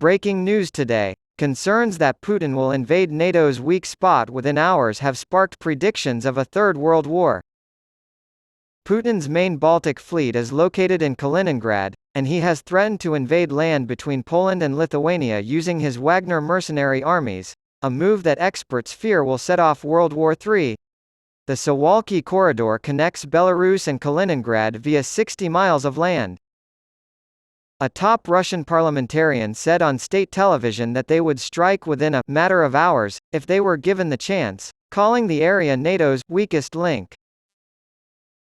Breaking news today. Concerns that Putin will invade NATO's weak spot within hours have sparked predictions of a Third World War. Putin's main Baltic fleet is located in Kaliningrad, and he has threatened to invade land between Poland and Lithuania using his Wagner mercenary armies, a move that experts fear will set off World War III. The Suwalki corridor connects Belarus and Kaliningrad via 60 miles of land. A top Russian parliamentarian said on state television that they would strike within a matter of hours, if they were given the chance, calling the area NATO's weakest link.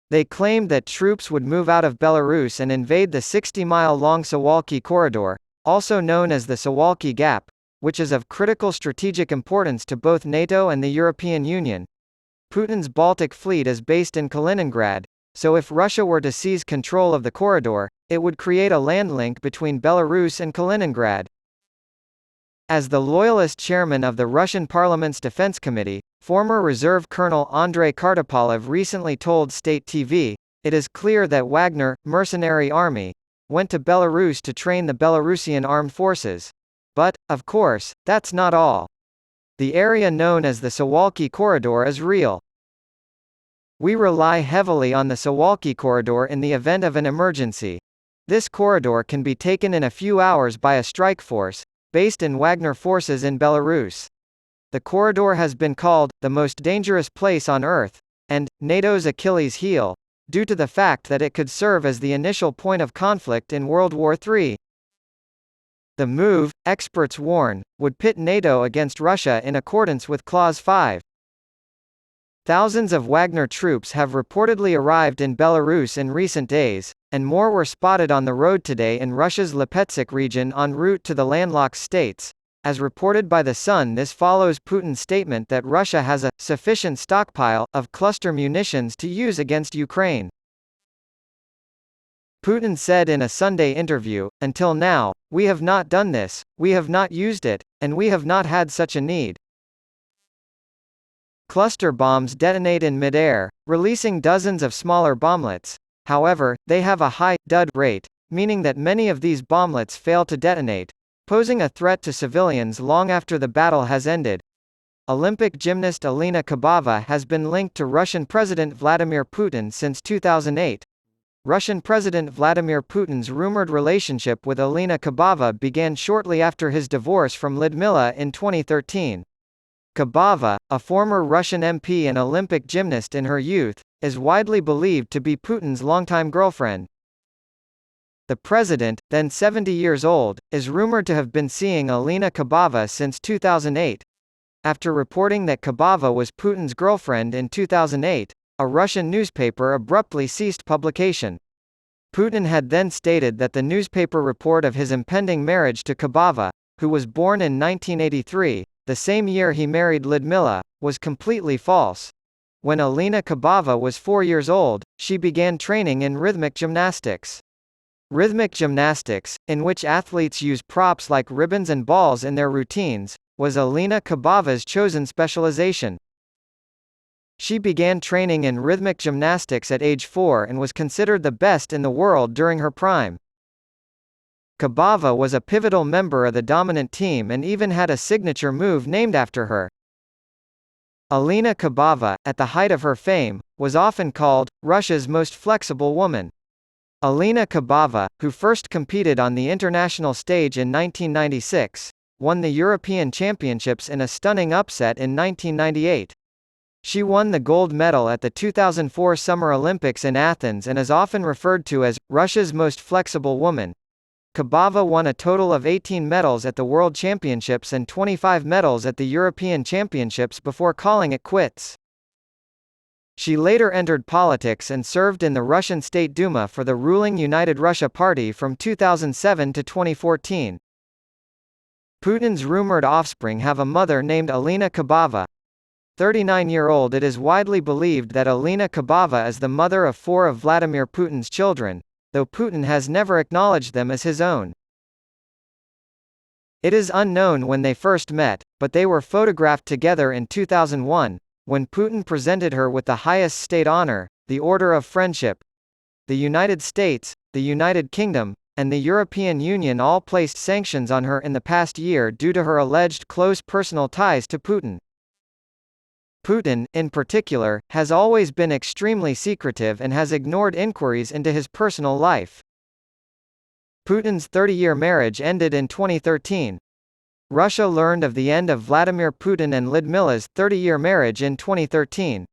They claimed that troops would move out of Belarus and invade the 60-mile-long Suwalki corridor, also known as the Suwalki Gap, which is of critical strategic importance to both NATO and the European Union. Putin's Baltic fleet is based in Kaliningrad, so if Russia were to seize control of the corridor, it would create a land link between Belarus and Kaliningrad. As the loyalist chairman of the Russian Parliament's Defense Committee, former Reserve Colonel Andrei Kartapalev recently told State TV, it is clear that Wagner, mercenary army, went to Belarus to train the Belarusian armed forces. But, of course, that's not all. The area known as the Suwalki corridor is real. We rely heavily on the Suwalki corridor in the event of an emergency. This corridor can be taken in a few hours by a strike force, based in Wagner forces in Belarus. The corridor has been called the most dangerous place on Earth, and NATO's Achilles heel, due to the fact that it could serve as the initial point of conflict in World War III. The move, experts warn, would pit NATO against Russia in accordance with Clause 5. Thousands of Wagner troops have reportedly arrived in Belarus in recent days, and more were spotted on the road today in Russia's Lipetsk region en route to the landlocked states. As reported by The Sun, this follows Putin's statement that Russia has a sufficient stockpile of cluster munitions to use against Ukraine. Putin said in a Sunday interview, "Until now, we have not done this, we have not used it, and we have not had such a need." Cluster bombs detonate in midair, releasing dozens of smaller bomblets. However, they have a high dud rate, meaning that many of these bomblets fail to detonate, posing a threat to civilians long after the battle has ended. Olympic gymnast Alina Kabava has been linked to Russian President Vladimir Putin since 2008. Russian President Vladimir Putin's rumored relationship with Alina Kabava began shortly after his divorce from Lyudmila in 2013. Kabava, a former Russian MP and Olympic gymnast in her youth, is widely believed to be Putin's longtime girlfriend. The president, then 70 years old, is rumored to have been seeing Alina Kabava since 2008. After reporting that Kabava was Putin's girlfriend in 2008, a Russian newspaper abruptly ceased publication. Putin had then stated that the newspaper report of his impending marriage to Kabava, who was born in 1983, the same year he married Lyudmila, was completely false. When Alina Kabava was 4 years old, she began training in rhythmic gymnastics. Rhythmic gymnastics, in which athletes use props like ribbons and balls in their routines, was Alina Kabava's chosen specialization. She began training in rhythmic gymnastics at age 4 and was considered the best in the world during her prime. Kabava was a pivotal member of the dominant team and even had a signature move named after her. Alina Kabava, at the height of her fame, was often called Russia's most flexible woman. Alina Kabava, who first competed on the international stage in 1996, won the European Championships in a stunning upset in 1998. She won the gold medal at the 2004 Summer Olympics in Athens and is often referred to as Russia's most flexible woman. Kabava won a total of 18 medals at the World Championships and 25 medals at the European Championships before calling it quits. She later entered politics and served in the Russian State Duma for the ruling United Russia Party from 2007 to 2014. Putin's rumored offspring have a mother named Alina Kabava. 39-year-old, it is widely believed that Alina Kabava is the mother of 4 of Vladimir Putin's children, though Putin has never acknowledged them as his own. It is unknown when they first met, but they were photographed together in 2001, when Putin presented her with the highest state honor, the Order of Friendship. The United States, the United Kingdom, and the European Union all placed sanctions on her in the past year due to her alleged close personal ties to Putin. Putin, in particular, has always been extremely secretive and has ignored inquiries into his personal life. Putin's 30-year marriage ended in 2013. Russia learned of the end of Vladimir Putin and Lyudmyla's 30-year marriage in 2013.